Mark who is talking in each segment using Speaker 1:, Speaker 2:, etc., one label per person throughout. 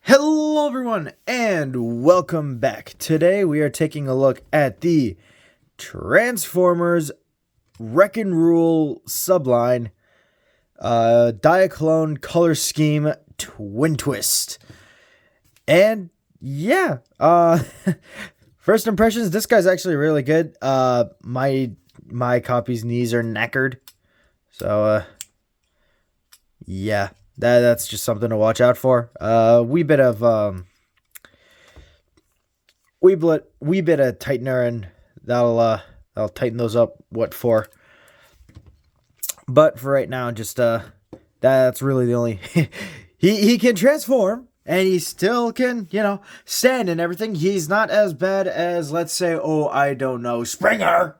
Speaker 1: Hello everyone and welcome back. Today we are taking a look at the Transformers Wreck'n Rule subline Diaclone color scheme twin twist. And yeah, first impressions, this guy's actually really good. My copy's knees are knackered. So yeah. That's just something to watch out for. Wee bit of tightener, and that'll tighten those up. What for? But for right now, just that's really the only he can transform, and he still can stand and everything. He's not as bad as, let's say, I don't know, Springer.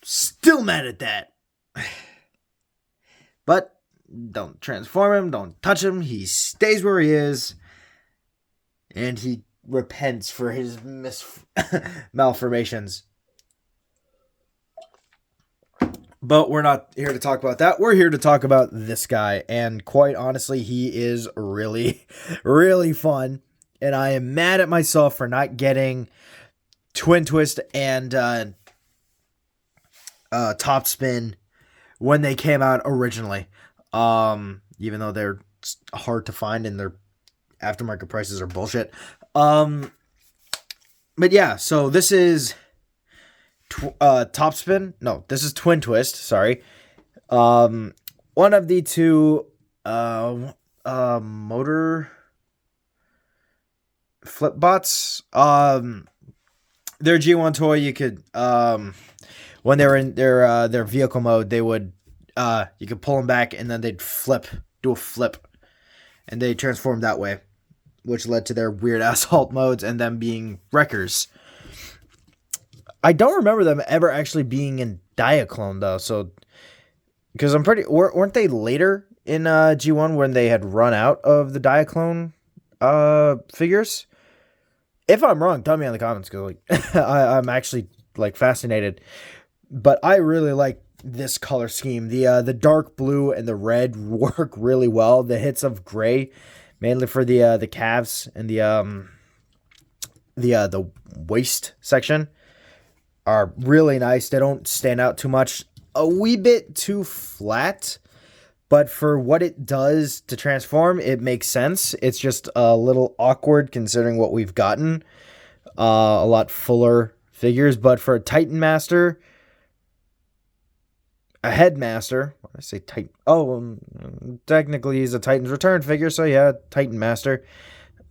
Speaker 1: Still mad at that, but. Don't transform him, don't touch him, he stays where he is, and he repents for his malformations. But we're not here to talk about that, we're here to talk about this guy, and quite honestly, he is really, really fun, and I am mad at myself for not getting Twin Twist and Top Spin when they came out originally. Even though they're hard to find and their aftermarket prices are bullshit. But yeah, so this is Top Spin. No, this is Twin Twist. Sorry. One of the two motor flip bots. Their G1 toy. You could when they were in their vehicle mode, they would. You could pull them back and then they'd do a flip, and they transformed that way, which led to their weird ass halt modes and them being wreckers. I don't remember them ever actually being in Diaclone though, so because weren't they later in G1 when they had run out of the Diaclone figures? If I'm wrong, tell me in the comments, because I'm actually fascinated, but I really like this color scheme. The dark blue and the red work really well. The hits of gray, mainly for the calves and the waist section, are really nice. They don't stand out too much. A wee bit too flat, but for what it does to transform, it makes sense. It's just a little awkward considering what we've gotten. A lot fuller figures, but for a Titan Master, a Headmaster. What did I say? Titan. Technically he's a Titan's Return figure, so yeah, Titan Master.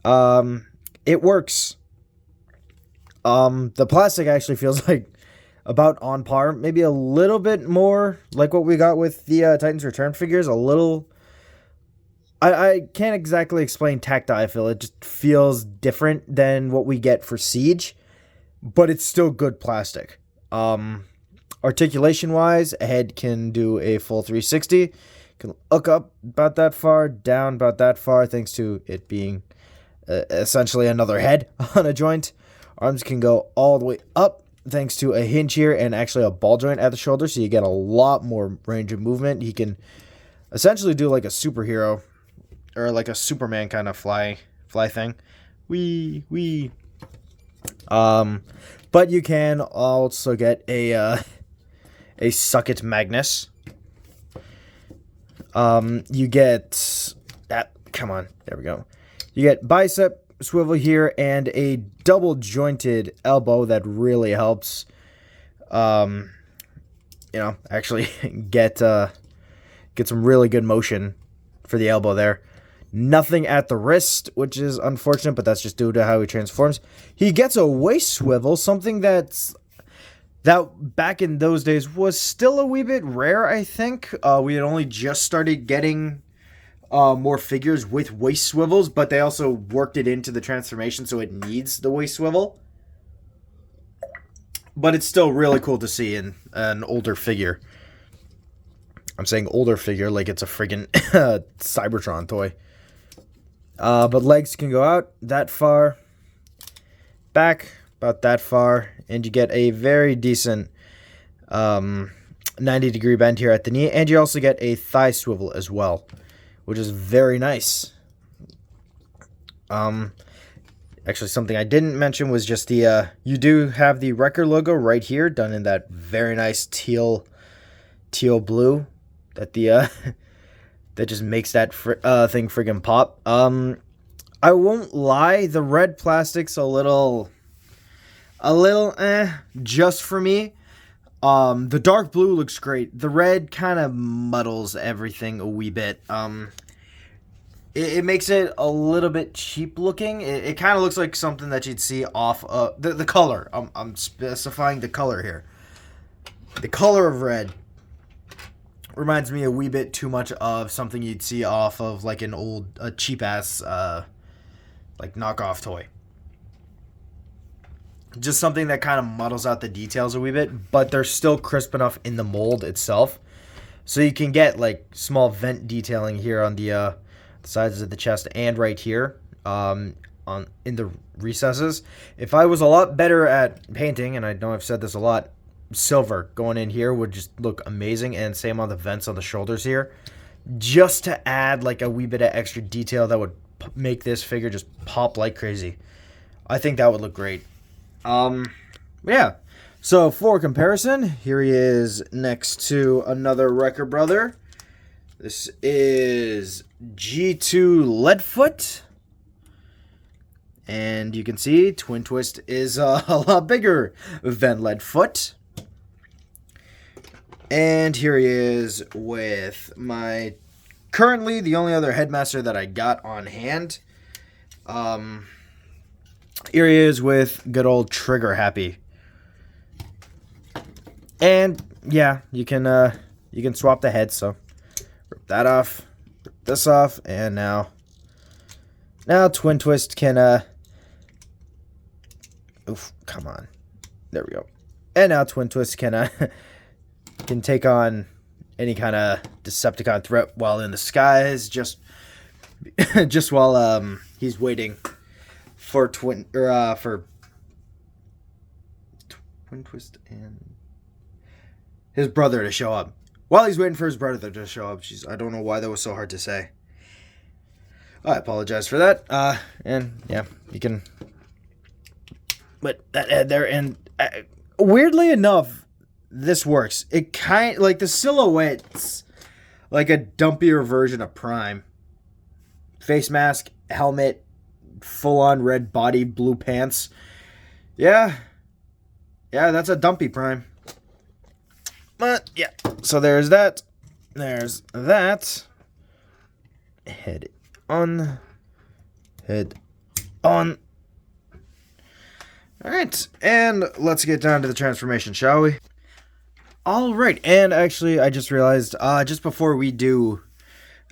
Speaker 1: It works. The plastic actually feels like about on par, maybe a little bit more like what we got with the Titan's Return figures. A little. I can't exactly explain tactile feel. It just feels different than what we get for Siege, but it's still good plastic. Articulation wise, a head can do a full 360, can look up about that far, down about that far, thanks to it being essentially another head on a joint. Arms can go all the way up thanks to a hinge here and actually a ball joint at the shoulder, so you get a lot more range of movement. He can essentially do like a superhero or like a Superman kind of fly thing. Wee. But you can also get a Suck-It Magnus. You get that. Come on, there we go. You get bicep swivel here and a double jointed elbow that really helps. Actually get some really good motion for the elbow there. Nothing at the wrist, which is unfortunate, but that's just due to how he transforms. He gets a waist swivel, something that back in those days was still a wee bit rare, I think. We had only just started getting more figures with waist swivels, but they also worked it into the transformation, so it needs the waist swivel. But it's still really cool to see in an older figure. I'm saying older figure like it's a friggin' Cybertron toy. But legs can go out that far, back about that far, and you get a very decent 90-degree bend here at the knee, and you also get a thigh swivel as well, which is very nice. Actually, something I didn't mention was just the you do have the Wrecker logo right here, done in that very nice teal blue that the that just makes that thing friggin' pop. I won't lie, the red plastic's a little just for me. The dark blue looks great. The red kind of muddles everything a wee bit. It makes it a little bit cheap looking. It kind of looks like something that you'd see off the color. I'm specifying the color here. The color of red reminds me a wee bit too much of something you'd see off of like an old cheap ass like knockoff toy. Just something that kind of muddles out the details a wee bit, but they're still crisp enough in the mold itself. So you can get like small vent detailing here on the sides of the chest and right here in the recesses. If I was a lot better at painting, and I know I've said this a lot, silver going in here would just look amazing, and same on the vents on the shoulders here, just to add like a wee bit of extra detail that would make this figure just pop like crazy. I think that would look great. Yeah. So for comparison, here he is next to another Wrecker brother. This is G2 Leadfoot. And you can see Twin Twist is a lot bigger than Leadfoot. And here he is with my currently the only other headmaster that I got on hand. Here he is with good old Trigger Happy. And yeah, you can swap the head, so rip that off, rip this off, and now Twin Twist can oof, come on. There we go. And now Twin Twist can take on any kind of Decepticon threat while in the skies, just while he's waiting for Twin Twist and his brother to show up. While he's waiting for his brother to show up. I don't know why that was so hard to say. I apologize for that. And yeah, you can put that head there. And weirdly enough, this works. It like the silhouette's like a dumpier version of Prime. Face mask, helmet, full-on red body, blue pants. Yeah, that's a dumpy Prime. But yeah, so there's that. There's that. Head on. All right, and let's get down to the transformation, shall we? All right, and actually, I just realized just before we do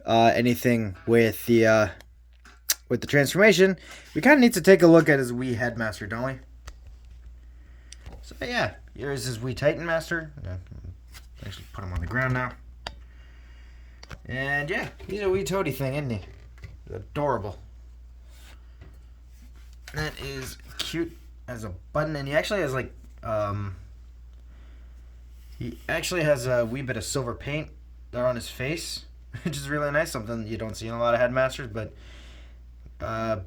Speaker 1: anything with the transformation, we kind of need to take a look at his Wii Headmaster, don't we? So yeah, here's his Wii Titan Master. Actually put him on the ground now. And yeah, he's a wee toady thing, isn't he? He's adorable. That is cute as a button, and he actually has like he actually has a wee bit of silver paint there on his face, which is really nice, something you don't see in a lot of Headmasters. But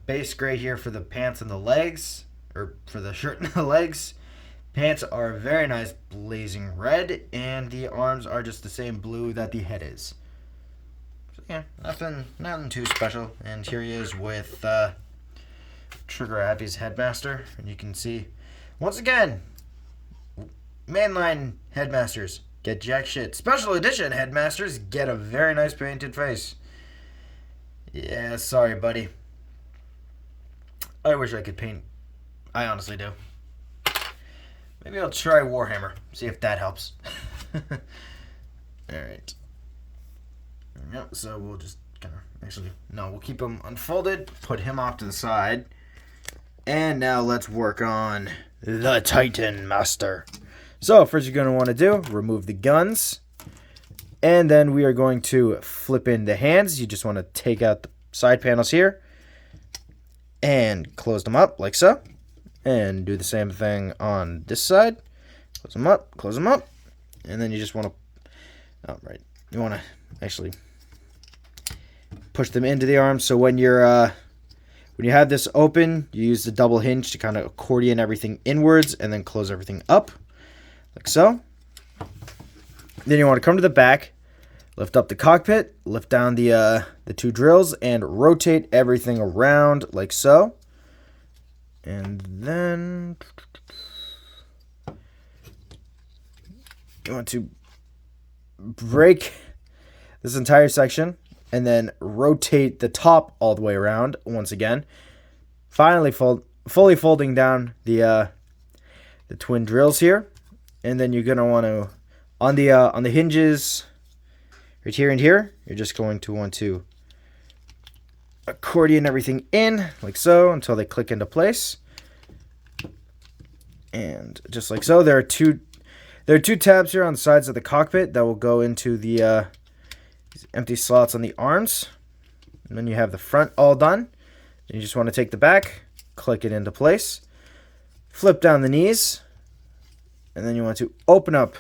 Speaker 1: base gray here for the pants and the legs, or for the shirt and the legs. Pants are very nice blazing red, and the arms are just the same blue that the head is. So yeah, nothing too special. And here he is with Trigger Happy's Headmaster, and you can see once again, mainline Headmasters get jack shit. Special edition Headmasters get a very nice painted face. Yeah, sorry, buddy. I wish I could paint. I honestly do. Maybe I'll try Warhammer, see if that helps. Alright. Yep, so we'll just kind of, we'll keep him unfolded, put him off to the side. And now let's work on the Titan Master. So first you're going to want to do, remove the guns. And then we are going to flip in the hands. You just want to take out the side panels here. And close them up like so. And do the same thing on this side. Close them up. And then you just want to, you want to actually push them into the arms. So when you're When you have this open, you use the double hinge to kind of accordion everything inwards and then close everything up, like so. Then you want to come to the back, lift up the cockpit, lift down the 2 drills, and rotate everything around like so. And then you want to break this entire section and then rotate the top all the way around once again. Finally, fully folding down the twin drills here, and then you're gonna want to on the hinges right here and here. You're just going to want to accordion everything in like so until they click into place, and just like so. There are two tabs here on the sides of the cockpit that will go into the these empty slots on the arms. And then you have the front all done. And you just want to take the back, click it into place, flip down the knees, and then you want to open up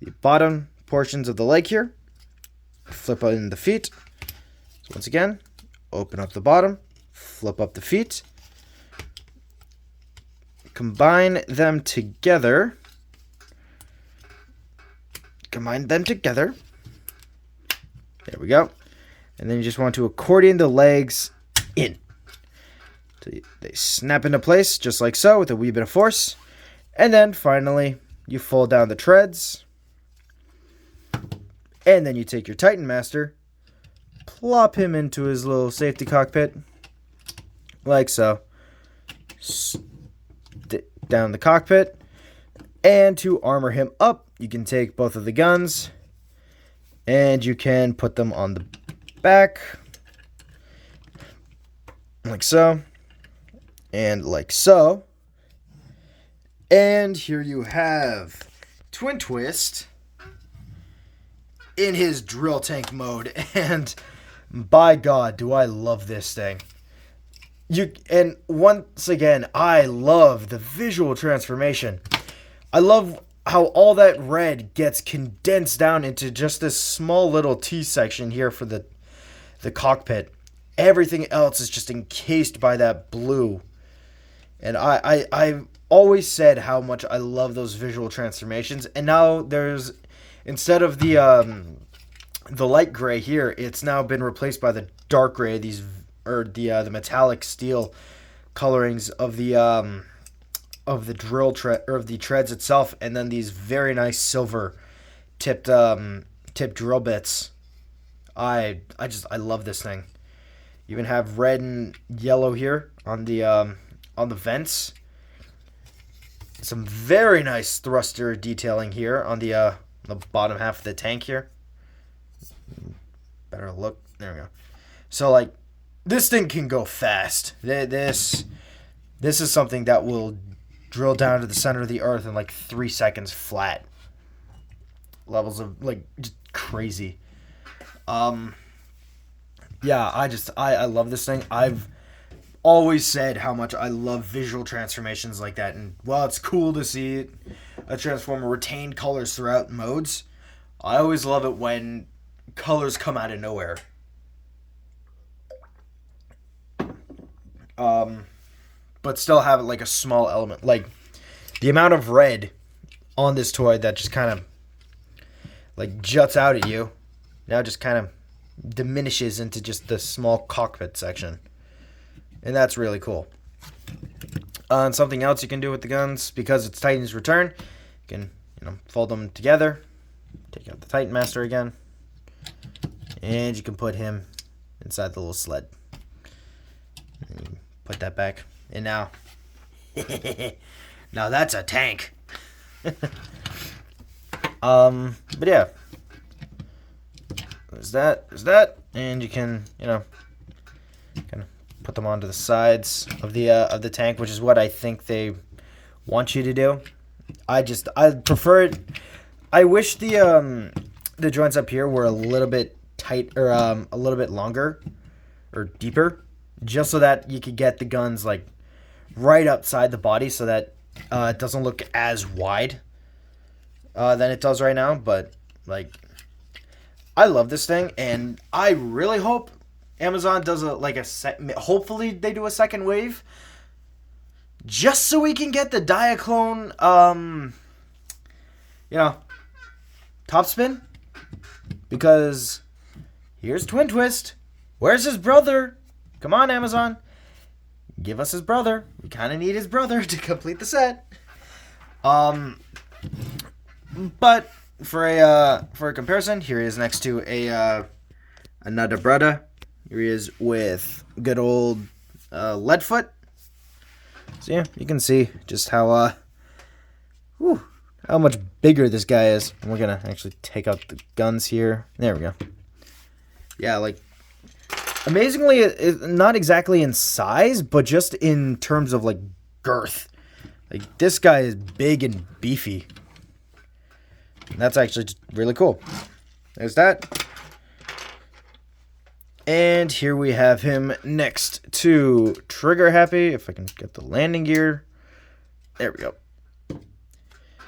Speaker 1: the bottom portions of the leg here, flip in the feet. So once again, open up the bottom, flip up the feet, combine them together. There we go. And then you just want to accordion the legs in. So they snap into place just like so with a wee bit of force. And then finally, you fold down the treads. And then you take your Titan Master, plop him into his little safety cockpit, like so. Down the cockpit. And to armor him up, you can take both of the guns and you can put them on the back, like so, and like so. And here you have Twin Twist in his drill tank mode, and by God, do I love this thing. And once again, I love the visual transformation. I love how all that red gets condensed down into just this small little T section here for the cockpit. Everything else is just encased by that blue. And I've always said how much I love those visual transformations. And now there's, instead of the light gray here, it's now been replaced by the dark gray, the metallic steel colorings of the drill of the treads itself, and then these very nice silver tipped drill bits. I love this thing. You even have red and yellow here on the vents. Some very nice thruster detailing here on the bottom half of the tank here. Better look. There we go. So like, this thing can go fast. This is something that will drill down to the center of the earth in like 3 seconds flat. Levels of like just crazy. Yeah, I love this thing. I've always said how much I love visual transformations like that, and while it's cool to see a transformer retain colors throughout modes, I always love it when colors come out of nowhere. But still have like a small element, like the amount of red on this toy that just kind of like juts out at you now just kind of diminishes into just the small cockpit section, and that's really cool. And something else you can do with the guns, because it's Titan's Return, you can fold them together, take out the Titan Master again, and you can put him inside the little sled. And you put that back. And now, now that's a tank. But yeah, there's that, and you can, kind of put them onto the sides of the tank, which is what I think they want you to do. I prefer it. I wish the joints up here were a little bit tight, or a little bit longer or deeper, just so that you could get the guns like right outside the body, so that it doesn't look as wide than it does right now. But like, I love this thing, and I really hope Amazon does hopefully they do a second wave, just so we can get the Diaclone, top spin. Because here's Twin Twist. Where's his brother? Come on, Amazon. Give us his brother. We kind of need his brother to complete the set. But for a comparison, here he is next to another brother. Here he is with good old Leadfoot. So yeah, you can see just how much bigger this guy is. And we're gonna actually take out the guns here. There we go. Yeah, like amazingly, not exactly in size, but just in terms of like girth. Like this guy is big and beefy. And that's actually just really cool. There's that. And here we have him next to Trigger Happy. If I can get the landing gear. There we go.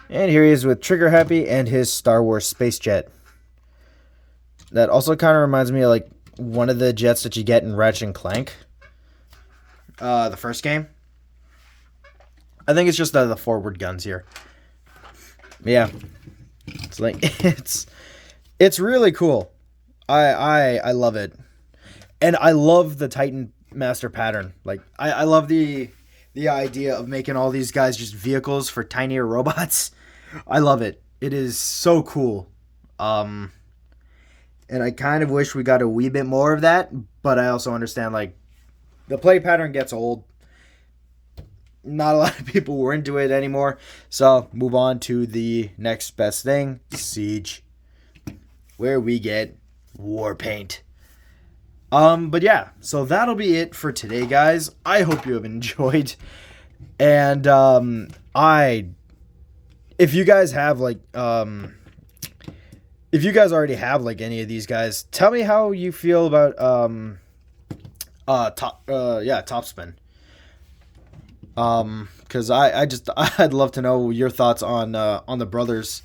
Speaker 1: And here he is with Trigger Happy and his Star Wars space jet. That also kind of reminds me of like one of the jets that you get in Ratchet and Clank. The first game. I think it's just the forward guns here. Yeah. It's like it's really cool. I love it. And I love the Titan Master pattern. Like I love the idea of making all these guys just vehicles for tinier robots. I love it. It is so cool. And I kind of wish we got a wee bit more of that, but I also understand like the play pattern gets old. Not a lot of people were into it anymore. So move on to the next best thing, Siege, where we get war paint. But yeah, so that'll be it for today, guys. I hope you have enjoyed. And if you guys have like if you guys already have like any of these guys, tell me how you feel about top spin. Because I'd love to know your thoughts on the brothers.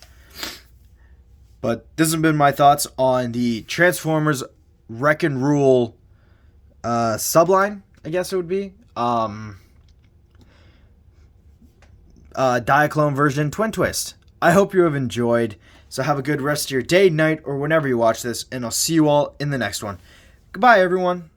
Speaker 1: But this has been my thoughts on the Transformers Wreck'n Rule subline, I guess it would be. Diaclone version Twin Twist. I hope you have enjoyed. So have a good rest of your day, night, or whenever you watch this, and I'll see you all in the next one. Goodbye, everyone.